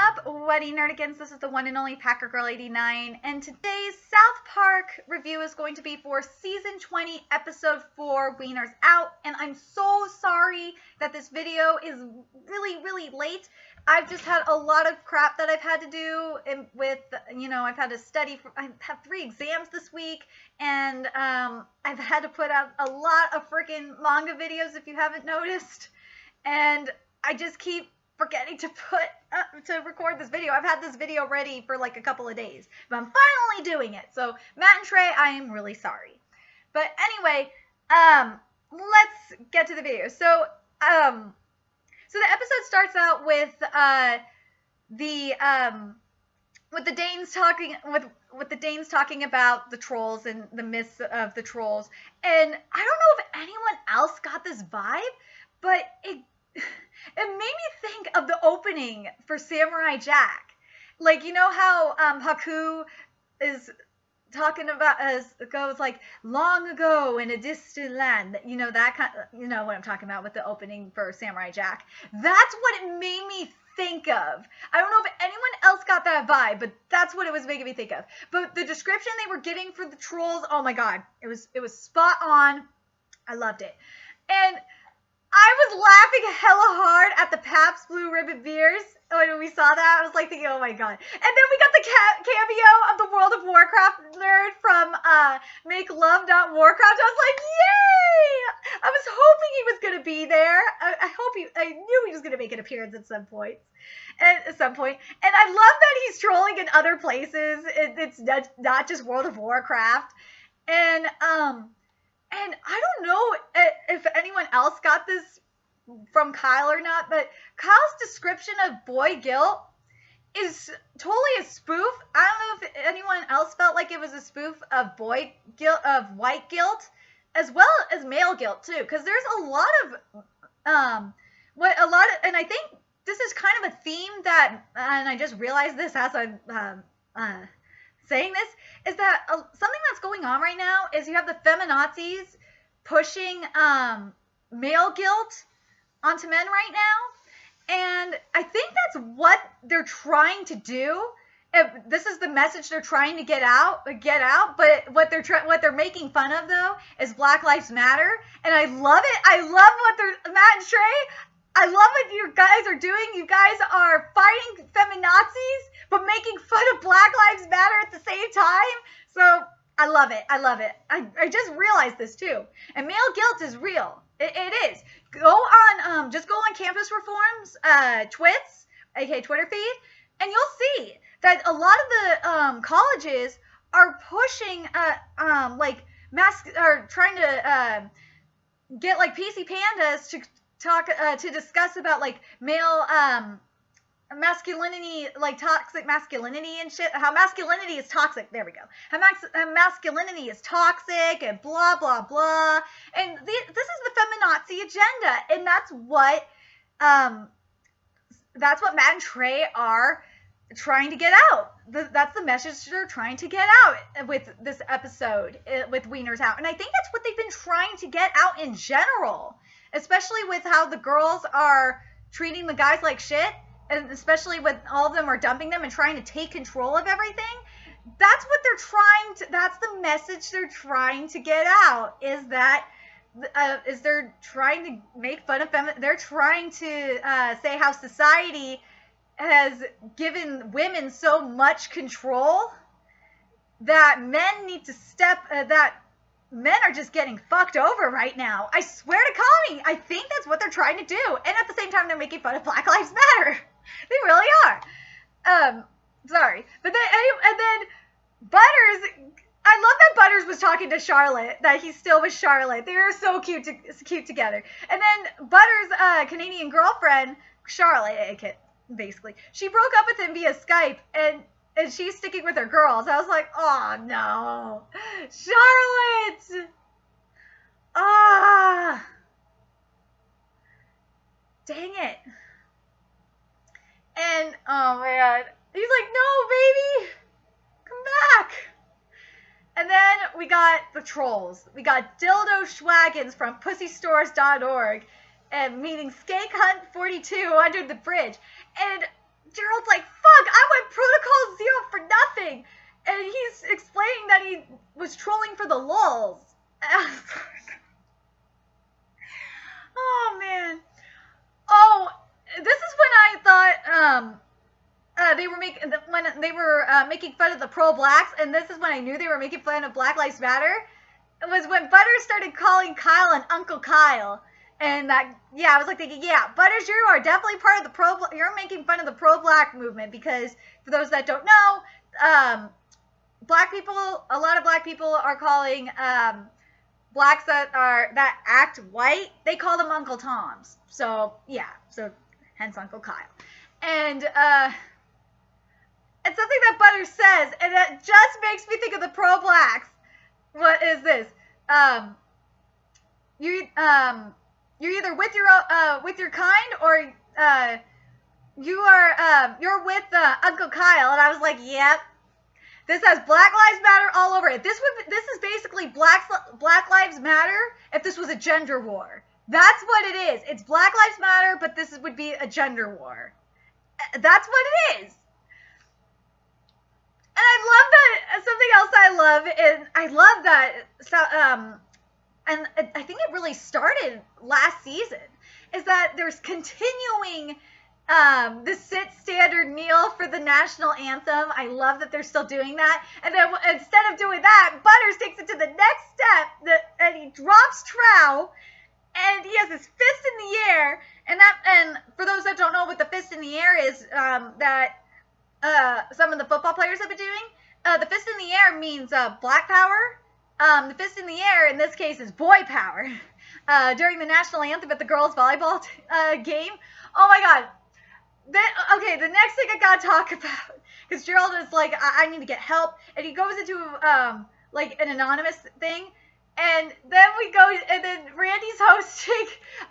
up, Wedding Nerdigans? This is the one and only Packer Girl 89, and today's South Park review is going to be for Season 20, Episode 4, Wieners Out, and I'm so sorry that this video is really late. I've just had a lot of crap that I've had to do with, I've had to study. I have 3 exams this week, and I've had to put out a lot of freaking manga videos, if you haven't noticed, and I just keep forgetting to record this video. I've had this video ready for like a couple of days, but I'm finally doing it. So Matt and Trey, I am really sorry. But anyway, let's get to the video. So the episode starts out with the Danes talking about the trolls and the myths of the trolls. And I don't know if anyone else got this vibe, but it made me think of the opening for Samurai Jack. Like, you know how Haku is talking about, goes like, long ago in a distant land, you know, that kind of, you know what I'm talking about with the opening for Samurai Jack. That's what it made me think of. I don't know if anyone else got that vibe, but that's what it was making me think of. But the description they were giving for the trolls, oh my god, it was spot on. I loved it. And I was laughing hella hard at the Pabst Blue Ribbon beers when we saw that. I was like thinking, oh my god. And then we got the cameo of the World of Warcraft nerd from Make Love Not Warcraft. I was like, yay! I was hoping he was going to be there. I knew he was going to make an appearance at some point. And I love that he's trolling in other places. It's not just World of Warcraft. And I don't know if anyone else got this from Kyle or not, but Kyle's description of boy guilt is totally a spoof. I don't know if anyone else felt like it was a spoof of boy guilt, of white guilt, as well as male guilt too, because there's a lot of and I think this is kind of a theme that, and I just realized this as I'm saying this, is that something that's going on right now is you have the feminazis pushing male guilt onto men right now, and I think that's what they're trying to do. This is the message they're trying to get out, but what they're making fun of though is Black Lives Matter, and I love it. I love what they're, Matt and Trey, I love what you guys are doing. You guys are fighting feminazis, but making fun of Black Lives Matter at the same time. So I love it. I just realized this too. And male guilt is real. It is. Just go on Campus Reform's Twits, aka Twitter feed, and you'll see that a lot of the colleges are pushing trying to get like PC Pandas to talk to discuss about like male masculinity, like toxic masculinity and shit, how masculinity is toxic. There we go. How masculinity is toxic and blah blah blah. And this is the feminazi agenda, and that's what Matt and Trey are trying to get out. That's the message they're trying to get out with this episode, with Wieners Out. And I think that's what they've been trying to get out in general, especially with how the girls are treating the guys like shit, and especially when all of them are dumping them and trying to take control of everything. That's what that's the message they're trying to get out, is they're trying to make fun of they're trying to say how society has given women so much control that men need to that men are just getting fucked over right now. I swear to Connie, I think that's what they're trying to do. And at the same time, they're making fun of Black Lives Matter. They really are. Sorry. But then, and then Butters, I love that Butters was talking to Charlotte, that he's still with Charlotte. They are so cute together. And then Butters' Canadian girlfriend, Charlotte, basically, she broke up with him via Skype, and she's sticking with her girls. I was like, oh no, Charlotte! Dang it. And, oh my god, he's like, no, baby, come back. And then we got the trolls. We got Dildo Schwaggins from pussystores.org and meeting Skank Hunt 42 under the bridge. And Gerald's like, fuck, I went protocol 0 for nothing. And he's explaining that he was trolling for the lulz. Oh, man. Oh, this is when I thought they were making fun of the pro-blacks, and this is when I knew they were making fun of Black Lives Matter. It was when Butters started calling Kyle an Uncle Kyle. And I was like thinking, yeah, Butters, you are definitely part of the you're making fun of the pro-black movement, because for those that don't know, black people, a lot of black people are calling blacks that act white, they call them Uncle Toms. So yeah, so hence Uncle Kyle. And it's something that Butters says, and it just makes me think of the pro-blacks. What is this? You're either with your kind, or you're with Uncle Kyle. And I was like, yep. This has Black Lives Matter all over it. This is basically Black Lives Matter if this was a gender war. That's what it is. It's Black Lives Matter, but this would be a gender war. That's what it is. And I love that. Something else I love, and I love that. And I think it really started last season, is that there's continuing the sit, standard, kneel for the national anthem. I love that they're still doing that. And then instead of doing that, Butters takes it to the next step, and he drops Trow, and he has his fist in the air. And for those that don't know what the fist in the air is, that some of the football players have been doing, the fist in the air means black power. The fist in the air in this case is boy power. During the national anthem at the girls' volleyball game. Oh my god. Okay, the next thing I gotta talk about, because Gerald is like, I need to get help, and he goes into like an anonymous thing, and then Randy's hosting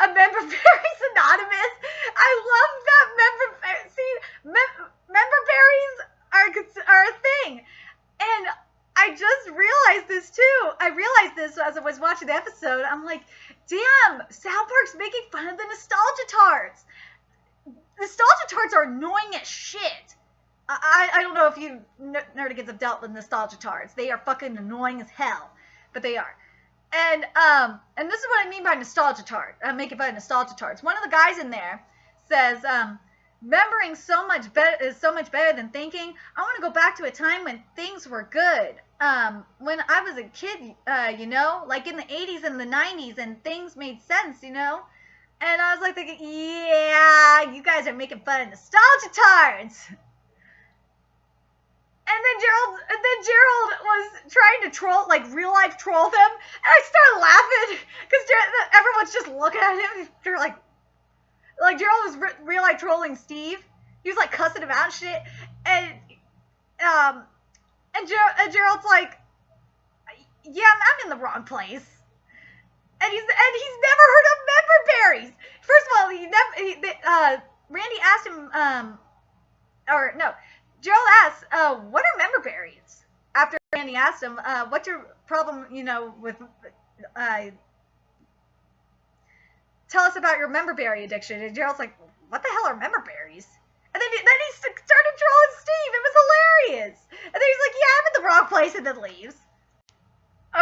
a Member Berries Anonymous. I love that member berries are a thing, and I just realized this too. I realized this as I was watching the episode. I'm like, damn, South Park's making fun of the nostalgia tarts. Nostalgia tarts are annoying as shit. I don't know if you nerdigans have dealt with nostalgia tarts. They are fucking annoying as hell, but they are. And this is what I mean by nostalgia tart. I'm making fun of nostalgia tarts. One of the guys in there says, remembering is so much better than thinking. I want to go back to a time when things were good. When I was a kid, like in the 80s and the 90s, and things made sense, And I was like thinking, yeah, you guys are making fun of nostalgia tarts. And then Gerald was trying to troll, like real life troll them, and I started laughing because everyone's just looking at him. They're like Gerald was real life trolling Steve. He was like cussing him out and shit, and Gerald's like, yeah, I'm in the wrong place. And he's never heard of member berries. First of all, Randy asked him, Gerald asked, what are member berries? After Randy asked him, what's your problem, with, tell us about your member berry addiction. And Gerald's like, what the hell are member berries? And then he started trolling Steve. It was hilarious. And then he's like, yeah, I'm in the wrong place, and then leaves.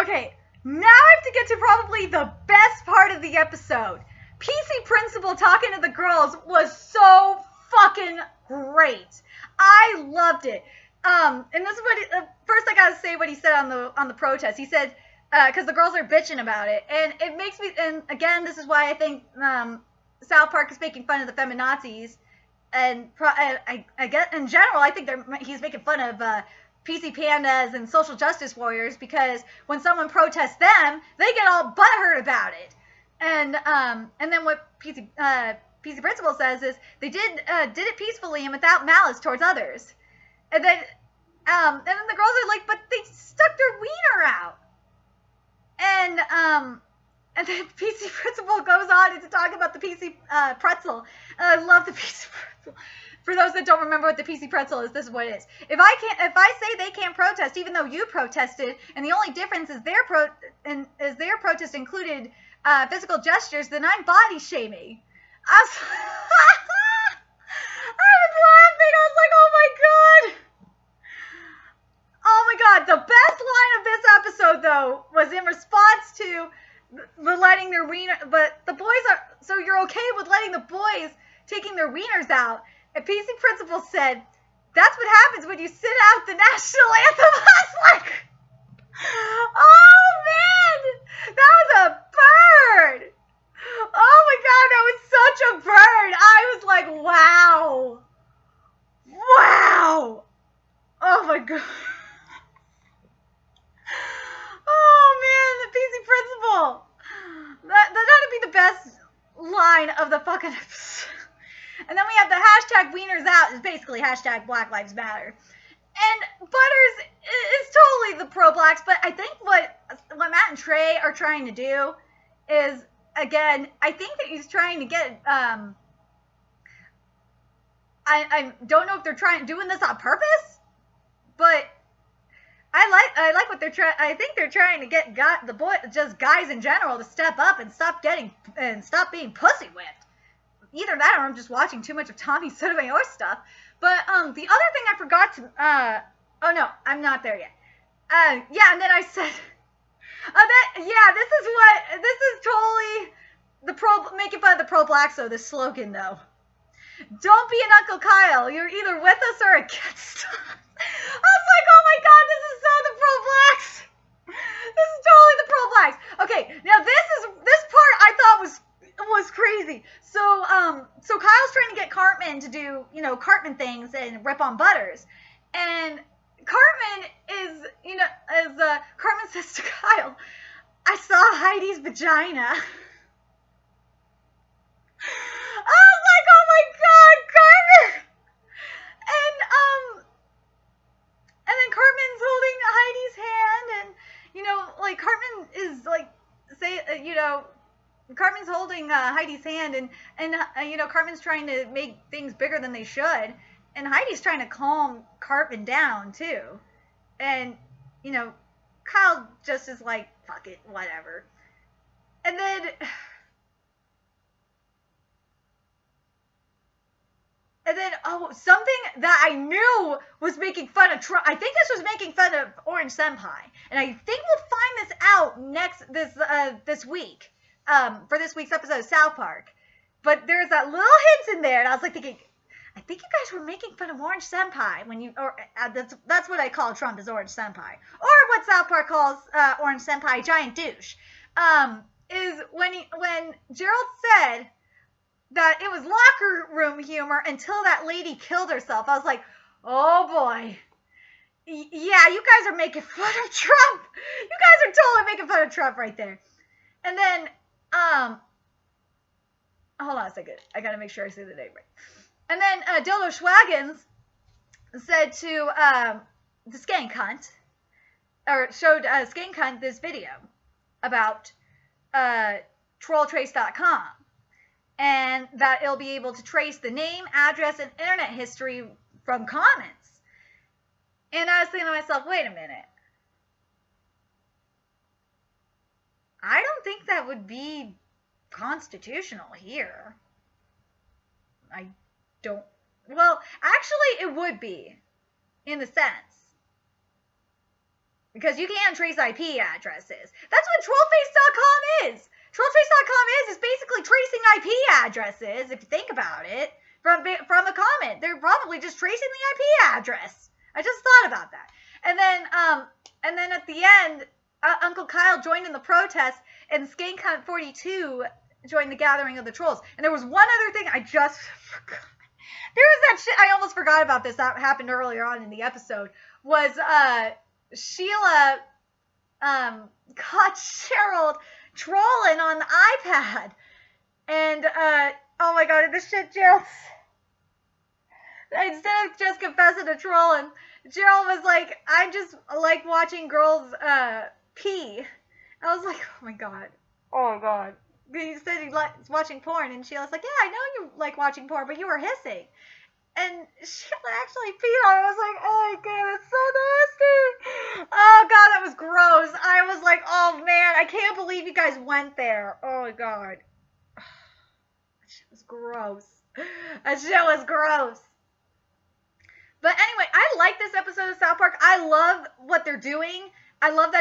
Okay. Now I have to get to probably the best part of the episode. PC Principal talking to the girls was so fucking great. I loved it. And this is what first I gotta say what he said on the protest. He said, because the girls are bitching about it, and it makes me. And again, this is why I think South Park is making fun of the feminazis, and I get in general, I think he's making fun of PC pandas and social justice warriors, because when someone protests them, they get all butthurt about it. And then what PC Principal says is they did it peacefully and without malice towards others. And then the girls are like, but they stuck their wiener out. And then PC Principal goes on to talk about the PC pretzel. And I love the PC pretzel. For those that don't remember what the PC pretzel is, this is what it is. If I say they can't protest, even though you protested, and the only difference is their protest included physical gestures, then I'm body shaming. I was laughing in response to the letting their wiener, but the boys are, so you're okay with letting the boys taking their wieners out. And PC Principal said, that's what happens when you sit out the national anthem. I was like, oh man, that was a bird. Oh my God, that was such a bird. I was like, wow. Wow. Oh my God. Oh man, the PC Principal. That had to be the best line of the fucking episode. And then we have the hashtag Wieners Out, is basically hashtag Black Lives Matter. And Butters is totally the pro-blacks, but I think what Matt and Trey are trying to do is, again, I think that he's trying to get, I don't know if they're doing this on purpose, but I like what they're trying. I think they're trying to get just guys in general to step up and stop being pussy whipped. Either that, or I'm just watching too much of Tommy Sotomayor stuff. But the other thing I forgot to. Oh no, I'm not there yet. Yeah, and then I said, this is totally the making fun of the pro-blacks though. This slogan though. Don't be an Uncle Kyle. You're either with us or against us. I was like, oh my God, this is so the pro-blacks. This is totally the pro-blacks. Okay, now this part I thought was crazy. So Kyle's trying to get Cartman to do, Cartman things and rip on Butters. And Cartman Cartman says to Kyle, I saw Heidi's vagina. I was like, oh my God, Cartman! And then Cartman's holding Heidi's hand, and, Cartman is, Cartman's holding Heidi's hand, and Cartman's trying to make things bigger than they should, and Heidi's trying to calm Cartman down, too. And, Kyle just is like, fuck it, whatever. And then... And then, something that I knew was making fun of Trump. I think this was making fun of Orange Senpai. And I think we'll find this out this week, for this week's episode of South Park. But there's that little hint in there, and I was like thinking, I think you guys were making fun of Orange Senpai that's what I call Trump, is Orange Senpai. Or what South Park calls Orange Senpai, giant douche. Is when Gerald said that it was locker room humor until that lady killed herself. I was like, oh boy. Yeah, you guys are making fun of Trump. You guys are totally making fun of Trump right there. And then, hold on a second. I gotta make sure I say the name right. And then, Dolo Schwaggins said to, the skank hunt, or showed Skank Hunt this video about, trolltrace.com. And that it'll be able to trace the name, address, and internet history from comments. And I was thinking to myself, wait a minute. I don't think that would be constitutional here. Well, actually it would be, in the sense. Because you can't trace IP addresses. That's what trollface.com is. Trolltrace.com is basically tracing IP addresses, if you think about it, from a comment. They're probably just tracing the IP address. I just thought about that. And then at the end, Uncle Kyle joined in the protest, and Skank Hunt 42 joined the gathering of the trolls. And there was one other thing I just forgot. There was that shit, I almost forgot about this, that happened earlier on in the episode, was Sheila caught Gerald trolling on the iPad. And, oh my God, this shit, Gerald, instead of just confessing to trolling, Gerald was like, I just like watching girls, pee. I was like, oh my God. He said he likes watching porn, and Sheila's like, yeah, I know you like watching porn, but you were hissing. And Sheila actually peed on it. I was like, oh my God, it's so nasty. Oh God, that was gross. I was like, oh man, I can't believe you guys went there. Oh my God. That shit was gross. But anyway, I like this episode of South Park. I love what they're doing. I love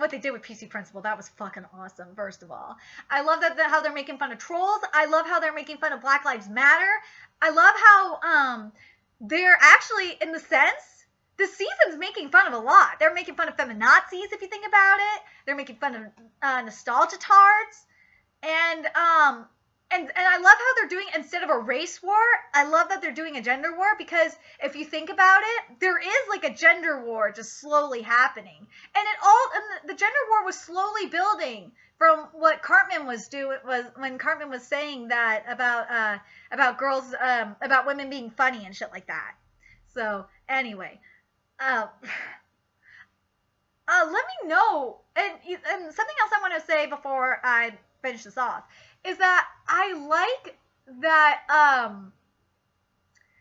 what they did with PC Principal. That was fucking awesome, first of all. I love how they're making fun of trolls. I love how they're making fun of Black Lives Matter. I love how they're actually, in the sense, the season's making fun of a lot. They're making fun of feminazis, if you think about it. They're making fun of nostalgia tards. And I love how they're doing, instead of a race war, I love that they're doing a gender war, because if you think about it, there is like a gender war just slowly happening. And the gender war was slowly building from what Cartman was when Cartman was saying that about girls, about women being funny and shit like that. So anyway, let me know, and something else I want to say before I finish this off is that I like that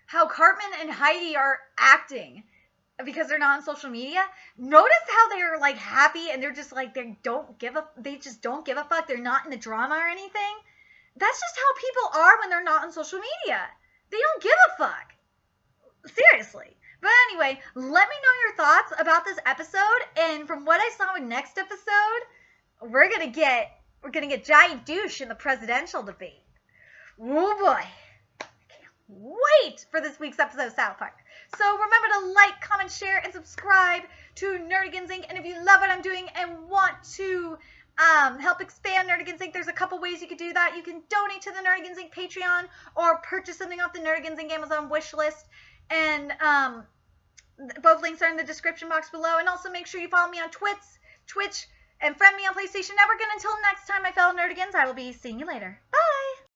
how Cartman and Heidi are acting because they're not on social media. Notice how they're like happy and they're just like they just don't give a fuck. They're not in the drama or anything. That's just how people are when they're not on social media. They don't give a fuck. Seriously. But anyway, let me know your thoughts about this episode, and from what I saw in next episode, we're gonna get giant douche in the presidential debate. Oh boy. I can't wait for this week's episode of South Park. So remember to like, comment, share, and subscribe to Nerdigans Inc. And if you love what I'm doing and want to help expand Nerdigans Inc., there's a couple ways you could do that. You can donate to the Nerdigans Inc. Patreon or purchase something off the Nerdigans Inc. Amazon wish list. And both links are in the description box below. And also make sure you follow me on Twitch, and friend me on PlayStation Network. And until next time, my fellow Nerdigans, I will be seeing you later. Bye!